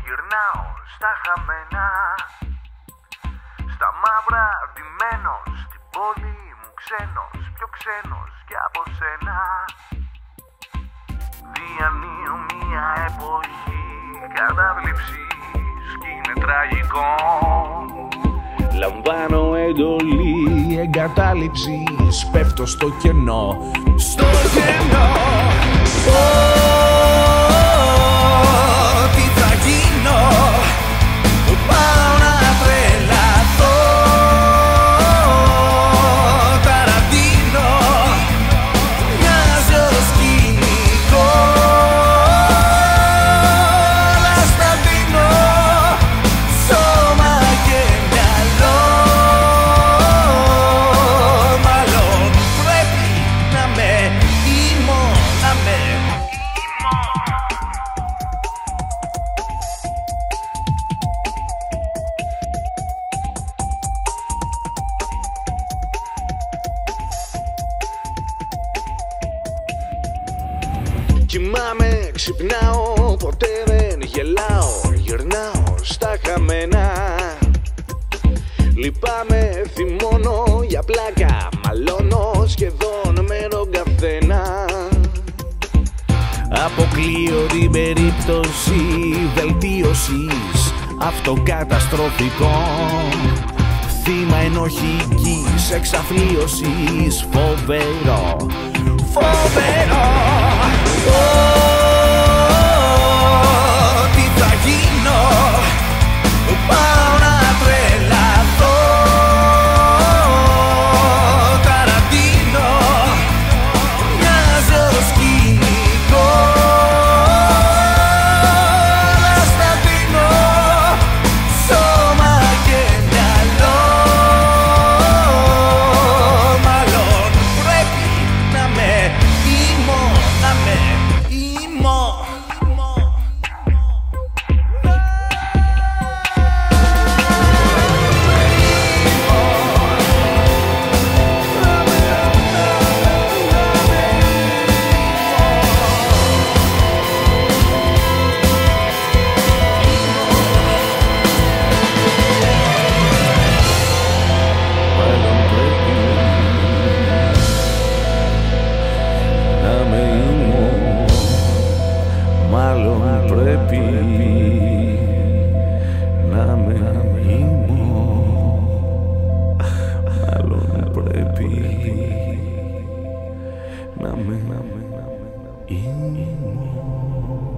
γυρνάω στα χαμένα, στα μαύρα ντυμένος, στην πόλη μου ξένος, πιο ξένος και από σένα. Διανύω μια εποχή κατάβληψης κι είναι τραγικό. Λαμβάνω εντολή εγκατάλειψης, πέφτω στο κενό, στο κενό. Τι θα γίνω, πάω να τρελαθώ. Ταραντίνο, μοιάζω σκηνικό. Να στα δίνω, σώμα και μυαλό. Μάλλον πρέπει να με ήμω, να με κοιμάμαι, ξυπνάω, ποτέ δεν γελάω. Γυρνάω στα χαμένα. Λυπάμαι, θυμώνω για πλάκα. Μαλώνω σχεδόν με τον καθένα. Αποκλείω την περίπτωση βελτίωσης αυτοκαταστροφικών. Θύμα ενοχικής εξαθλίωσης. Φοβερό, φοβερό. Τι θα γίνω, πάω να τρελαθώ. Ταραντίνο, μοιάζω σκηνικό. Να στα δίνω, σώμα και μυαλό. Μάλλον πρέπει να με ήμω, να με ήμω. Μάλλον πρέπει να με ήμω. Μάλλον πρέπει να με ήμω.